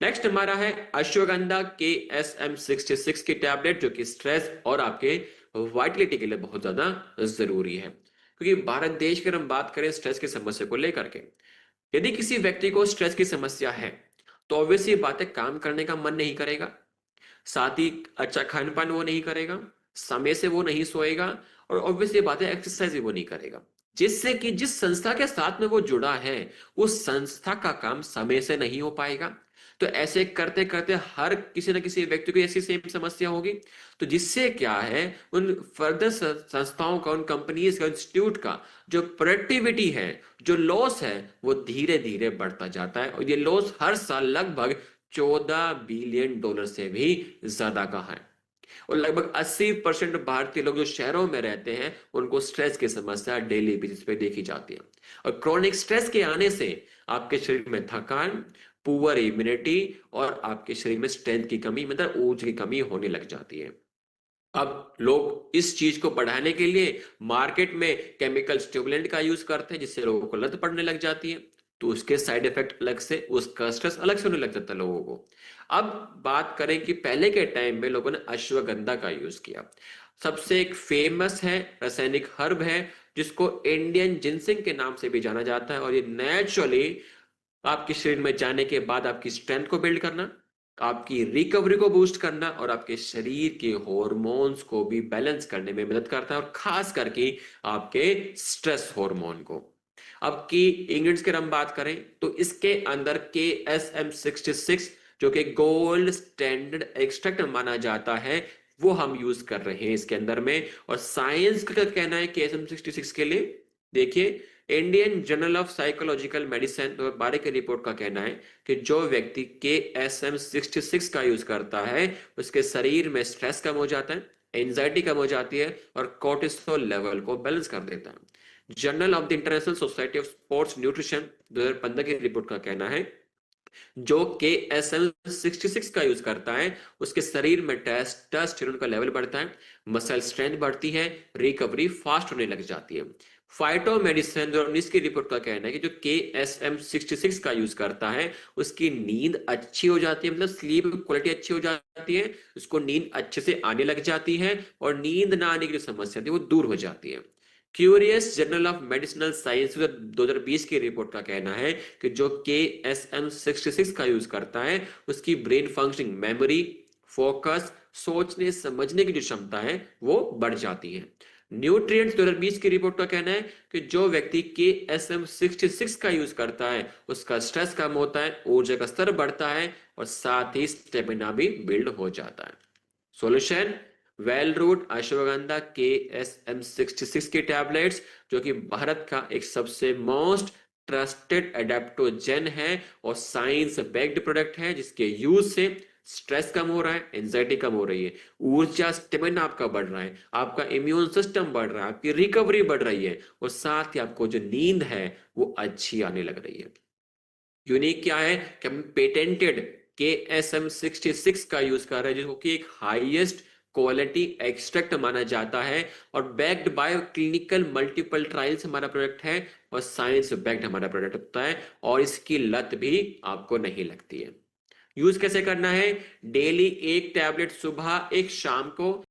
Next हमारा है अश्वगंधा के SM66 की टैबलेट, जो कि स्ट्रेस और आपके वाइटलिटी के लिए बहुत ज्यादा जरूरी है। क्योंकि भारत देश की अगर हम बात करें स्ट्रेस की समस्या को लेकर के, यदि किसी व्यक्ति को स्ट्रेस की समस्या है तो ऑब्वियसली बात है, काम करने का मन नहीं करेगा, साथ ही अच्छा खान पान वो नहीं करेगा, समय से वो नहीं सोएगा, और ऑब्वियसली बात है एक्सरसाइज भी वो नहीं करेगा, जिससे कि जिस संस्था के साथ में वो जुड़ा है उस संस्था का काम समय से नहीं हो पाएगा। तो ऐसे करते करते हर किसी न किसी व्यक्ति को ऐसी सेम समस्या होगी। तो जिससे क्या है, उन फर्दर संस्थाओं का, उन कंपनीज का, इंस्टीट्यूट का जो प्रोडक्टिविटी है, जो लॉस है, वो धीरे धीरे बढ़ता जाता है। और ये लॉस हर साल लगभग $14 बिलियन से भी ज्यादा का है। और लगभग 80% भारतीय लोग जो शहरों में रहते हैं उनको स्ट्रेस की समस्या डेली बेसिस पे देखी जाती है। और क्रोनिक स्ट्रेस के आने से आपके शरीर में थकान, पुअर इम्यूनिटी और आपके शरीर में स्ट्रेंथ की कमी, मतलब ऊर्जा की कमी होने लग जाती है। अब लोग इस चीज को बढ़ाने के लिए मार्केट में केमिकल स्टिमुलेंट का यूज करते हैं, जिससे लोगों को लत पड़ने लग जाती है। तो उसके साइड इफेक्ट अलग से, उसका स्ट्रेस अलग से होने लग जाता है लोगों को। अब बात करें कि पहले के टाइम में लोगों ने अश्वगंधा का यूज किया। सबसे एक फेमस है, रासायनिक हर्ब है, जिसको इंडियन जिनसिंग के नाम से भी जाना जाता है। और ये नेचुरली आपके शरीर में जाने के बाद आपकी स्ट्रेंथ को बिल्ड करना, आपकी रिकवरी को बूस्ट करना और आपके शरीर के हॉर्मोन्स को भी बैलेंस करने में मदद करता है, और खास करके आपके स्ट्रेस हार्मोन को। अब की इंग्रेडिएंट्स की हम बात करें तो इसके अंदर KSM66, जो कि गोल्ड स्टैंडर्ड एक्सट्रैक्ट माना जाता है, वो हम यूज कर रहे हैं इसके अंदर में। और साइंस का क्या कहना है KSM66 के लिए, देखिए, Indian journal of psychological medicine 2012 की रिपोर्ट का कहना है कि जो व्यक्ति KSM66 का यूज करता है उसके शरीर में स्ट्रेस कम हो जाता है, एंजाइटी कम हो जाती है और कोर्टिसोल लेवल को बैलेंस कर देता है। Journal of the international society of sports nutrition 2015 की रिपोर्ट का कहना है जो KSM66 का यूज करता है उसके शरीर में टेस्टोस्टेरोन का लेवल बढ़ता है, मसल स्ट्रेंथ बढ़ती है, रिकवरी फास्ट होने लग जाती है। फाइटो मेडिसिन 2019 की रिपोर्ट का कहना है कि जो KSM66 का यूज करता है उसकी नींद अच्छी हो जाती है, मतलब स्लीप क्वालिटी अच्छी हो जाती है, उसको नींद अच्छे से आने लग जाती है और नींद ना आने की जो समस्या थी वो दूर हो जाती है। Curious journal of medicinal science 2020 की रिपोर्ट का कहना है कि जो KSM66 का यूज करता है उसकी ब्रेन फंक्शनिंग, मेमोरी, फोकस, सोचने समझने की जो क्षमता है वो बढ़ जाती है। न्यूट्रिएंट्स 2020 की रिपोर्ट का कहना है कि जो व्यक्ति KSM66 का यूज करता है उसका स्ट्रेस कम होता है, ऊर्जा का स्तर बढ़ता है और साथ ही स्टेमिना भी बिल्ड हो जाता है। Solution, well root ashwagandha KSM66 की टैबलेट्स, जो कि भारत का एक सबसे मोस्ट ट्रस्टेड एडेप्टोजेन है और साइंस बेक्ड प्रोडक्ट है, जिसके यूज से स्ट्रेस कम हो रहा है, एंजाइटी कम हो रही है, ऊर्जा स्टेमिना आपका बढ़ रहा है, आपका इम्यून सिस्टम बढ़ रहा है, आपकी रिकवरी बढ़ रही है और साथ ही आपको जो नींद है वो अच्छी आने लग रही है। यूनिक क्या है कि हम पेटेंटेड KSM66 का यूज कर रहे हैं, जिसको कि एक हाईएस्ट क्वालिटी एक्सट्रैक्ट माना जाता है और backed by clinical multiple trials हमारा प्रोडक्ट है और साइंस बैक्ड हमारा प्रोडक्ट होता है और इसकी लत भी आपको नहीं लगती है। यूज कैसे करना है, डेली एक टैबलेट सुबह एक शाम को